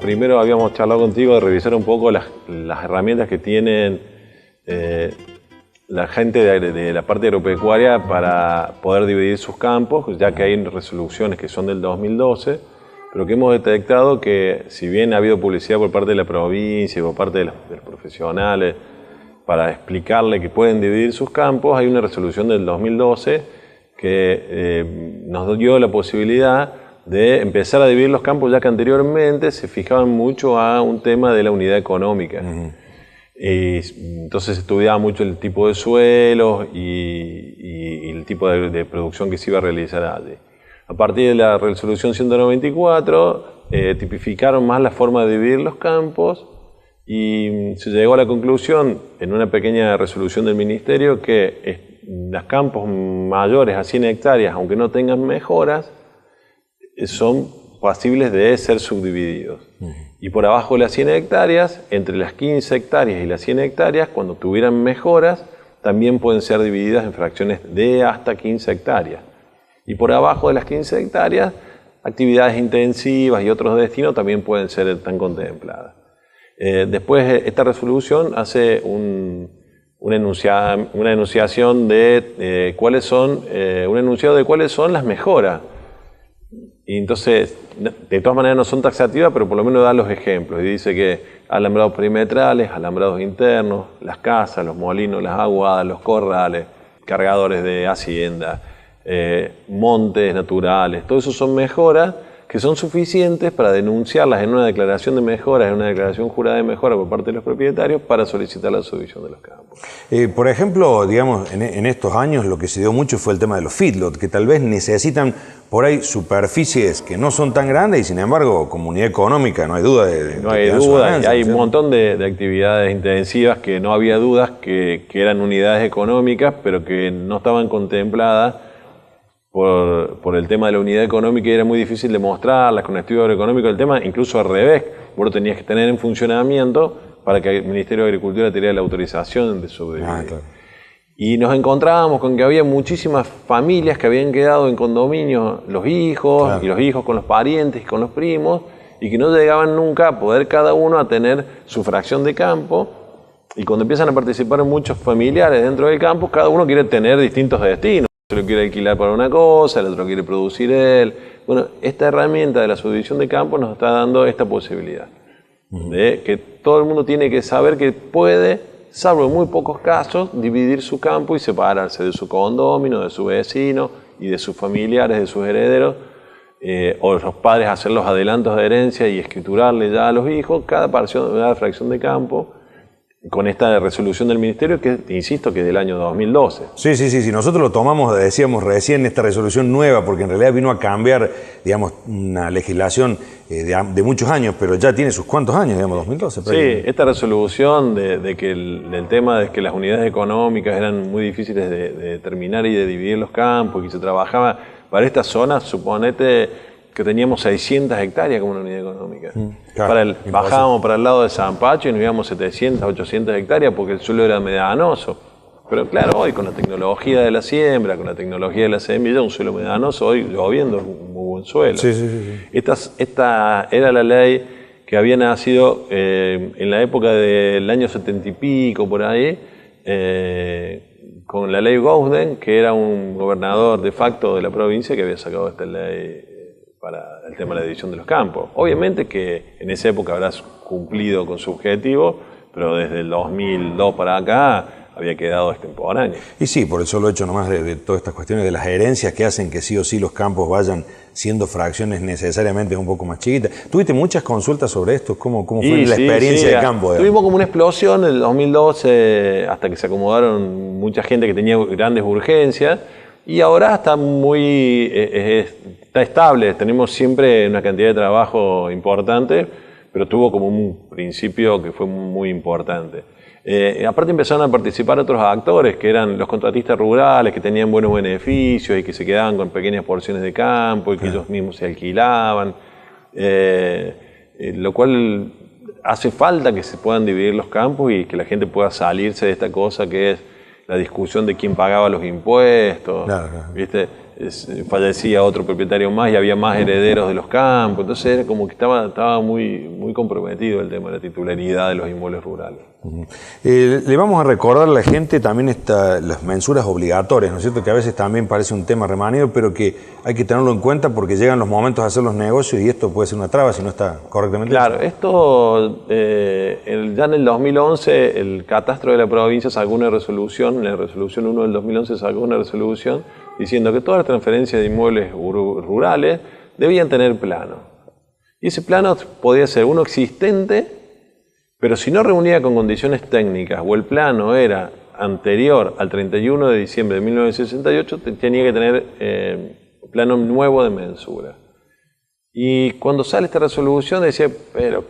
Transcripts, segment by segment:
Primero habíamos charlado contigo de revisar un poco las herramientas que tienen la gente de la parte agropecuaria para poder dividir sus campos, ya que hay resoluciones que son del 2012, pero que hemos detectado que si bien ha habido publicidad por parte de la provincia y por parte de los profesionales para explicarle que pueden dividir sus campos, hay una resolución del 2012 que nos dio la posibilidad de empezar a dividir los campos, ya que anteriormente se fijaban mucho a un tema de la unidad económica. Y entonces estudiaba mucho el tipo de suelos y el tipo de producción que se iba a realizar allí. A partir de la resolución 194 tipificaron más la forma de dividir los campos y se llegó a la conclusión en una pequeña resolución del ministerio que los campos mayores a 100 hectáreas, aunque no tengan mejoras, son pasibles de ser subdivididos. Y por abajo de las 100 hectáreas, entre las 15 hectáreas y las 100 hectáreas, cuando tuvieran mejoras, también pueden ser divididas en fracciones de hasta 15 hectáreas. Y por abajo de las 15 hectáreas, actividades intensivas y otros destinos también pueden ser tan contempladas. Después, esta resolución hace una enunciación de cuáles son, un enunciado de cuáles son las mejoras. Y entonces, de todas maneras no son taxativas, pero por lo menos da los ejemplos. Y dice que alambrados perimetrales, alambrados internos, las casas, los molinos, las aguadas, los corrales, cargadores de hacienda, montes naturales, todo eso son mejoras que son suficientes para denunciarlas en una declaración de mejoras, en una declaración jurada de mejora por parte de los propietarios para solicitar la subdivisión de los campos. Por ejemplo, digamos, en estos años lo que se dio mucho fue el tema de los feedlots, que tal vez necesitan por ahí superficies que no son tan grandes y sin embargo, como unidad económica, no hay duda no hay duda, y hay un montón de actividades intensivas que no había dudas que eran unidades económicas, pero que no estaban contempladas por el tema de la unidad económica y era muy difícil demostrarlas con estudio agroeconómico. El tema, incluso al revés, vos lo tenías que tener en funcionamiento para que el Ministerio de Agricultura te diera la autorización de subdividir. Claro. Y nos encontrábamos con que había muchísimas familias que habían quedado en condominio, los hijos, claro, y los hijos con los parientes y con los primos, y que no llegaban nunca a poder cada uno a tener su fracción de campo. Y cuando empiezan a participar muchos familiares dentro del campo, cada uno quiere tener distintos destinos. El otro quiere alquilar para una cosa, el otro quiere producir él. Bueno, esta herramienta de la subdivisión de campo nos está dando esta posibilidad. De que todo el mundo tiene que saber que puede, salvo en muy pocos casos, dividir su campo y separarse de su condominio, de su vecino y de sus familiares, de sus herederos, o los padres hacer los adelantos de herencia y escriturarle ya a los hijos cada fracción de campo, con esta resolución del Ministerio, que insisto que es del año 2012. Sí. Nosotros lo tomamos, decíamos recién, esta resolución nueva, porque en realidad vino a cambiar, digamos, una legislación de muchos años, pero ya tiene sus cuantos años, digamos, 2012. Sí, esta resolución de que el tema de que las unidades económicas eran muy difíciles de determinar y de dividir los campos, y que se trabajaba para estas zonas, suponete que teníamos 600 hectáreas como una unidad económica. Claro, bajábamos para el lado de San Pacho y nos íbamos 700, 800 hectáreas porque el suelo era medanoso. Pero claro, hoy con la tecnología de la siembra, con la tecnología de la semilla, un suelo medanoso, hoy lloviendo es un muy buen suelo. Sí. Esta era la ley que había nacido en la época del año 70 y pico, por ahí, con la ley Gouden, que era un gobernador de facto de la provincia que había sacado esta ley para el tema de la división de los campos. Obviamente que en esa época habrás cumplido con su objetivo, pero desde el 2002 para acá había quedado extemporáneo. Y sí, por el solo hecho nomás de todas estas cuestiones de las herencias que hacen que sí o sí los campos vayan siendo fracciones necesariamente un poco más chiquitas. ¿Tuviste muchas consultas sobre esto? ¿Cómo fue la experiencia de campo? Tuvimos como una explosión en el 2012 hasta que se acomodaron mucha gente que tenía grandes urgencias y ahora está está estable. Tenemos siempre una cantidad de trabajo importante, pero tuvo como un principio que fue muy importante. Aparte empezaron a participar otros actores que eran los contratistas rurales que tenían buenos beneficios y que se quedaban con pequeñas porciones de campo y que ellos mismos se alquilaban, lo cual hace falta que se puedan dividir los campos y que la gente pueda salirse de esta cosa que es la discusión de quién pagaba los impuestos, claro. ¿viste? Fallecía otro propietario más y había más herederos de los campos, entonces era como que estaba muy comprometido el tema de la titularidad de los inmuebles rurales. Le vamos a recordar a la gente también las mensuras obligatorias, ¿no es cierto? Que a veces también parece un tema remanido, pero que hay que tenerlo en cuenta porque llegan los momentos de hacer los negocios y esto puede ser una traba si no está correctamente Claro, hecho. esto ya en el 2011 el catastro de la provincia sacó una resolución, la resolución 1 del 2011 sacó una resolución diciendo que todas las transferencias de inmuebles rurales debían tener plano. Y ese plano podía ser uno existente, pero si no reunía con condiciones técnicas o el plano era anterior al 31 de diciembre de 1968, tenía que tener plano nuevo de mensura. Y cuando sale esta resolución decía, pero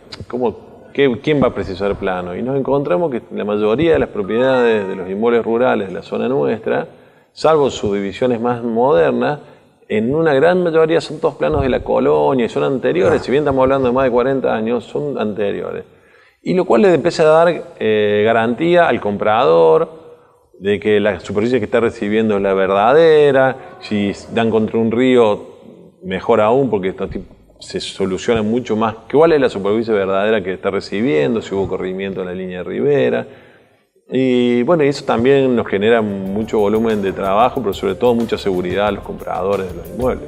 ¿quién va a precisar plano? Y nos encontramos que la mayoría de las propiedades de los inmuebles rurales de la zona nuestra, salvo sus divisiones más modernas, en una gran mayoría son todos planos de la colonia y son anteriores, si bien estamos hablando de más de 40 años, son anteriores. Y lo cual le empieza a dar garantía al comprador de que la superficie que está recibiendo es la verdadera, si dan contra un río, mejor aún, porque se soluciona mucho más cuál es la superficie verdadera que está recibiendo, si hubo corrimiento en la línea de ribera. Y bueno, eso también nos genera mucho volumen de trabajo, pero sobre todo mucha seguridad a los compradores de los inmuebles.